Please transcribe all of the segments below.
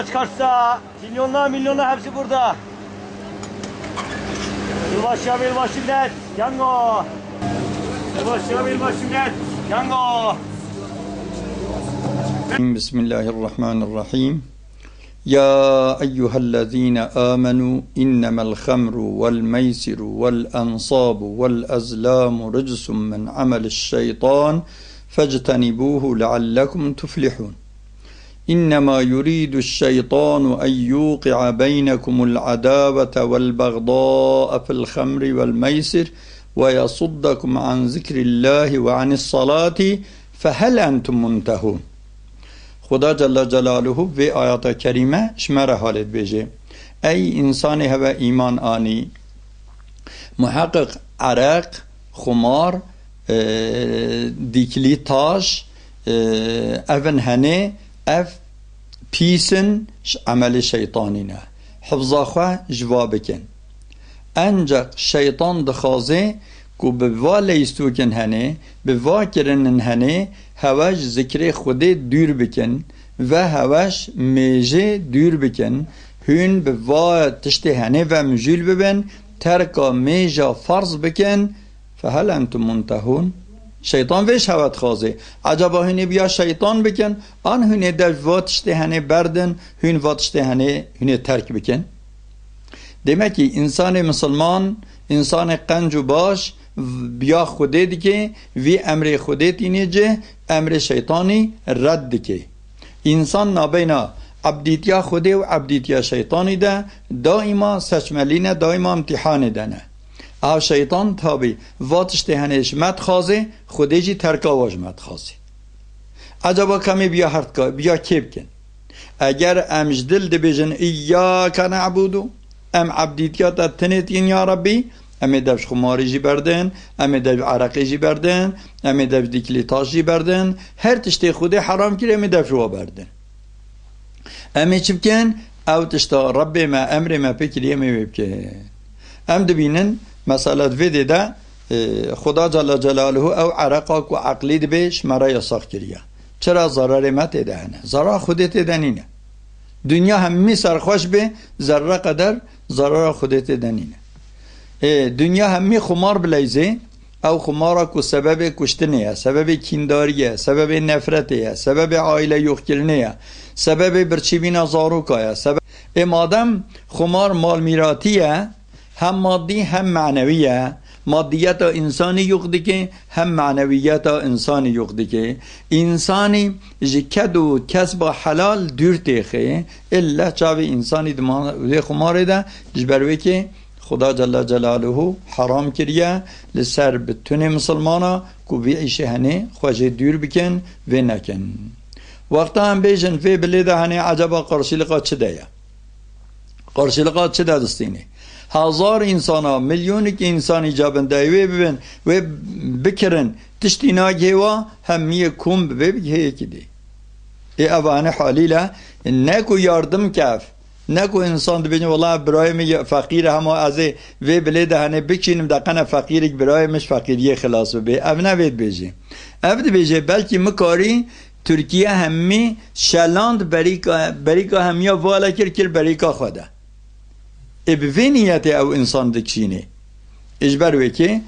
ortaya çıkarsa milyonlar hepsi burada. Yılbaşı millet, yango. Yılbaşı millet, yango. Bismillahirrahmanirrahim. Ya eyyühellezine amenu innemel khamru vel meysiru vel ansabu vel azlamu ricsun min amelişşeytan fectenibuhu leallekum tuflihun. İnnemâ yuridü'ş-şeytânu en yûqi'a beynekumul adâvete vel bagdâ'e fil khamri vel meysir ve yasuddakum an zikrillâhi ve anis-salâti fehel entum muntehûn. Xuda Celle Celaluhu ve ayet-i kerime şmere halet beje. Ey insanı heve iman ani, muhakkak arak, khumar, dikli taş, evin hene, ev pisin ameli şeytanine. Hafza khwa jwabikin. Ancak şeytan dikhaze ku beva leistukin hene, beva kirinin hene, hevaş zikri xude dür bikin ve hevaş meje dür bikin. Hün beva tişti hene ve müjül bibin, terka meja farz bikin, fehel entum muntehun. Şeytan veş hevat khaze. Acaba hüne biya şeytan bikin, an hüne de vatişti hene berdin, hün vatişti hene hüne terk bikin. Demek ki insan-ı Müslüman, insan-ı qencu baş, biya xude dike, vi emri xude tinice, emri şeytani redd dike. İnsan nabeyna abdiyya xude ve abdiyya şeytani de daima seçmeline, daima imtihan edene. Av şeytan tabi vatişte haneşmet khaze, xudeci terka vajmet khaze. Acaba kami biya hartka, biya kebkin. Eğer emjdil dibijin İyyâke na'budu, em abdiyya da tenetin ya Rabbi, emi devş khumari jî berdin, emi devş araqi jî berdin, emi devş dikli taş jî berdin, her tiştê xudê haram kir emi devş wa berdin. Emi çibkin, ew tişta Rabbê me emrê me pekiriye me wê bike. Em dibînin mesela vêdê de Xuda Celle Celaluhu ew araqa ku aqlî dibe şmere yasak kiriye. Çira zararê me têde hene. Zarar xudê têde nîne. Dünya hemî serxweş be, zerre qeder zarara xudê têde nîne. Dünya hemî xumar bileyze, ew xumara ku sebebê kuştinê ye, sebebê kîndarî ye, sebebê nefretê ye, sebebê aile yoxkirinê ye, sebebê birçîbîna zaroka ye. Madem xumar malmîratî ye, hem maddi hem maneviye, maddiyata insani yok dike, hem maneviyata insani yok dike. İnsani jiked u kesba halal dür texe, illa çavi insani de xumar da jberve ki Xuda Celle Celaluhu haram kiriye liser bütüne Müslümana ku vi işe hani xwaje dür bikin ve nekin. Vakta hem bejin ve bilede hani acaba karşılığa çi deye? Karşılığa çi de distini? Hazar insana, milyonluk insan icabında ve bibin ve bikirin tiştina geva hemmiye kum ve biheye kidi. Evane haliyle ne ku yardım kaf, ne ku insan dibini vallahi biraymi fakir hama azı ve bile de hani bikinim de kana fakirik biraymış fakiriye خلاص be. Ev ne ved beji? Ev de beji belki mekari Türkiye hemmi şaland berika hemmiye vala kir berika khoda. Bi niyeti ev insan dikşini. İcber ve ki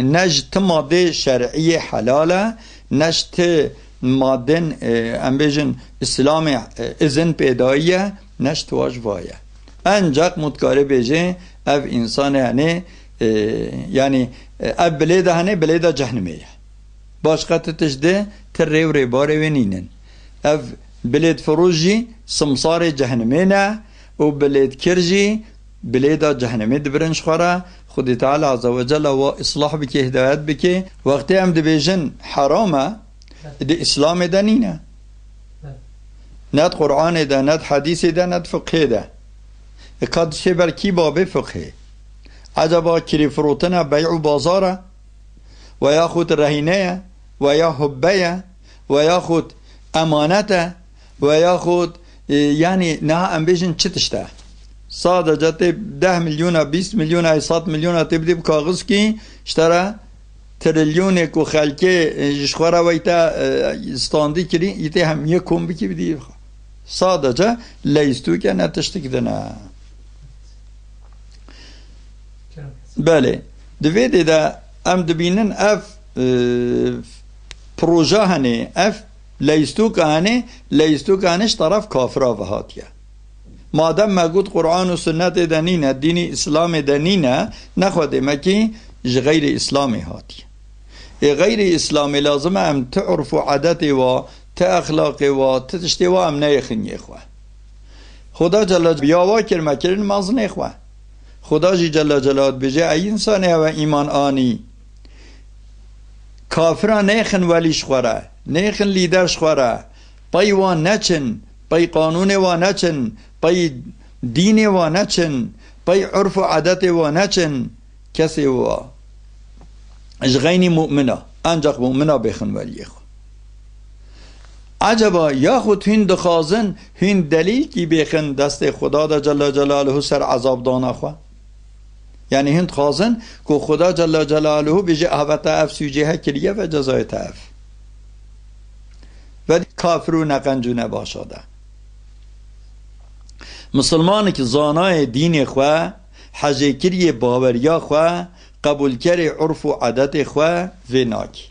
neşt madde şer'iye halala, neşt madden embejin İslam'ı izin pedaiye, neşt vajvaya. Ancak mutkare beje ev insan yani ev bilede hani bilede cehennemiye. Başka titişde terrevre bare veninin. Ev biled furuji samsare cehennemine و بلاد كرجي بلادا جهنمي دبرنش خورا خدي تعالى عز وجل وإصلاح بك هدايات بك وقت هم دبيجن حرامة دي إسلام دانينا ند قرآن دا ند حديث دا ند فقه دا قد شبر كي باب فقه عجبا كري فروتنا بيع بازارة وياخد رهينية وياخد وياخد أمانته وياخد yani ne ambijin çıtışta sadece 10 milyona 20 milyona 100 milyona tebdib kağız ki iştara trilyon ko xalke jxora vayta standi kiri ite hem yekum biki bidi sadece leistu ki netiştik dene. Bale divede de em dibinin ev proje hani ev leistu kaniş taraf kafira ve hatiye. Madem mevcut Kur'an ve sünnet denine, dini İslam denine, nexwe demek ki غير İslami hatiye. غير İslami lazım em تعرفوا عادتي و تأخلاقي و تشتي و em neyxin yexwe. Xuda Celle biyawa kirme kirin maz nexwe. Xuda Celle Celaluhu bije ey insan ve iman ani. Kafira neyxin veli şxwara, neyxin lider şxwara. Pay wa neçin, pay kanun wa neçin, pay din wa neçin, pay urf و عادت و neçin. Kesi wa غير مؤمنة ancak مؤمنة بخن ولیخ. عجبا یا خود هین دخازن هین دلیل کی بخن دست خدا دا جل جلاله سر عذاب دانا خوا. یعنی هین خازن که خدا جل جلاله بجه احوطا اف سوجه کلیه و جزای تاف و کافرو نقنجو نباشاده. مسلمانی که زانای دین خوا حجه کریه باوریا خوا قبول کری عرف و عادت خوا و ناکی.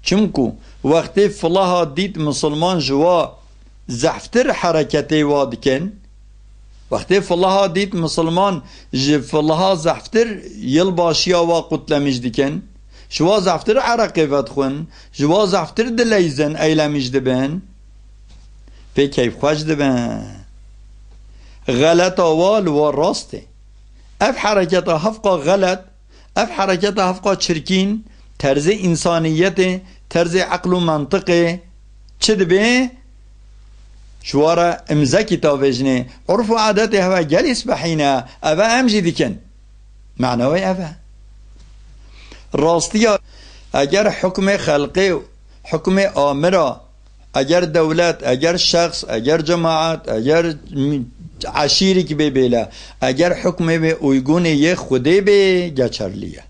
چونکو وقتی فلاها دید مسلمان جوا زفتر حرکتی وادکن، وقتی فلاها دید مسلمان فلاها زفتر یل باشیا و قتلمش دکن، جوا زفتر عرقی ودخون، جوا زفتر دلیزن ایلمش دبن، به کیف خوش دبن. غلط آوال و راسته. اف حرکت هفقا غلط، اف حرکت هفقا چرکین، طرز انسانیت، طرز عقل و منطقه چه دبه؟ شوارا امزا کتاب جنه عرف و عادت هوا جلس بحینا اوه امجی دیکن معنوی اوه راستی اگر حکم خلقی حکم آمرا اگر دولت اگر شخص اگر جماعت اگر عشیری که ببیله اگر حکم به اویگون یه خوده به گچرلیه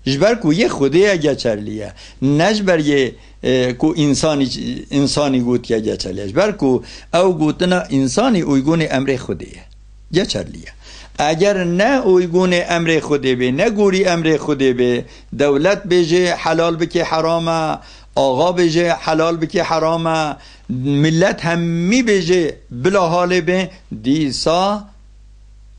جبر کو یه خوده گچرلیه نجبر یه کو انسانی گوت که گچرلیه جبر کو او گوتنا انسانی اویگون امر خوده گچرلیه اگر نه اویگون امر خوده به نه گوری امر خوده به دولت بجه حلال بکه حرامه آقا بجه حلال بکه حرامه ملت همی بجه بلا حاله به دیسا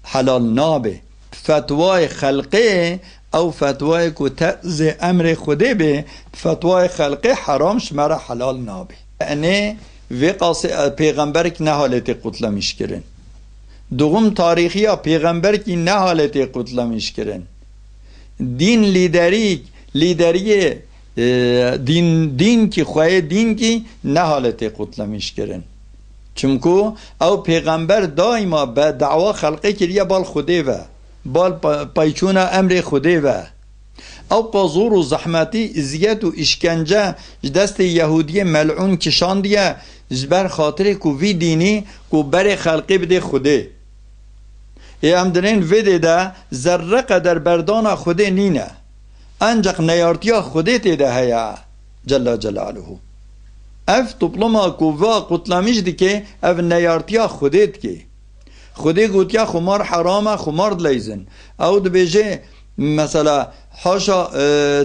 حلال نابه فتوای خلقه او فتوای که تأز امر خوده به فتوای خلقه حرام شمره حلال نابه یعنی وی پیغمبر که نه حالت قتلمش کرن دوم تاریخی ها پیغمبر که نه حالت قتلمش کرن دین لیدری دین کی خواه دین کی نه حالت قتلمش کرن چونکو او پیغمبر دائما به دعوا خلقه کریه بال خوده و بال پایچون امر خوده و او پازور و زحمتی ازیت و اشکنجه دست یهودی ملعون کشان دیه زبر خاطر کو وی دینی کو بر خلقه بده خوده هم درین ویده ده ذره قدر بردان خوده نینه ancak neyartıya xudet ede haya Celle Celaluhu. Ev topluma kuvva kutlamışdı ki ev neyartıya xudet ki. Xude gutiya khumar harama khumar dleyzin. Ev dibêje mesela haşa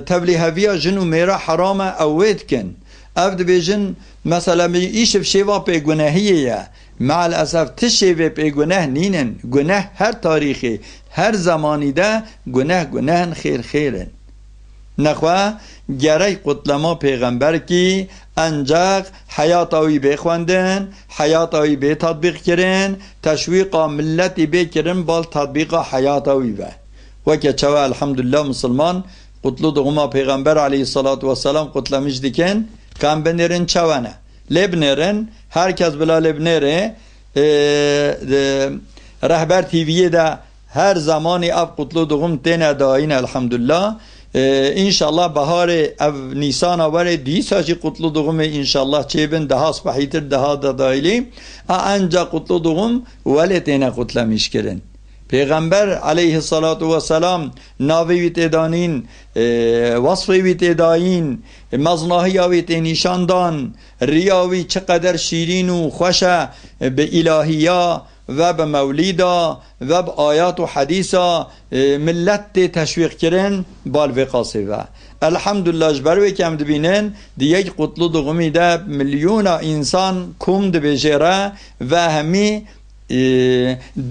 tevliheviya jin û mêra harama ew wêdikin. Ev dibêjin mesela îşev şêva pê gunehiyê ye. Me'al esef ti şêvê pê guneh nînin. Guneh her tarîxê her zamanî de gunehin xêr xêrin. نخواه گره قتلما پیغمبر کی انجاق حیات آوی بخواندن حیات آوی به تطبیق کرن تشویق ملتی بکرن بال تطبیق حیات آوی به و که چوه الحمدلله مسلمان قتلو دغما پیغمبر علیه الصلاة والسلام قتلمش دیکن کم بنرن چوه نه لبنرن هر کس بلا لبنره رهبر تیویه ده هر زمانی اف قتلو دغم تینه داین الحمدلله انشالله بهار او نیسان آوره دیسا چی قتلو دوغم انشالله چه بین ده اصبحیتر ده دادایلی انجا قتلو دوغم ولی تینه قتلمیش کرن پیغمبر علیه الصلاة و سلام ناوی ویت دانین وصفی ویت داین مزناهی ویت نشاندان ریاوی چقدر شیرین و خوشه به الهیا و به مولیدا و به آیات و حدیثا ملت تشویق کرن بالوقاسه و الحمدلله جبروی کم دبینن دی یک قطلو دغمی ده میلیون انسان کم دبیجره و همی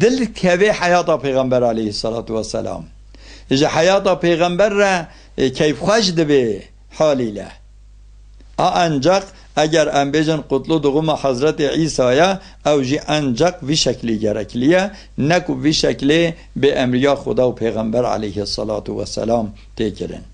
دل که حیات پیغمبر علیه الصلاة و سلام اجا حیات پیغمبر را کیف خوش دبی حالی له انجق اگر ام بیجن قطلو دغم حضرت عیسی او جی انجق وی شکلی گرکلیه نکو وی شکلی به امریا خدا و پیغمبر علیه الصلاة و سلام تکرن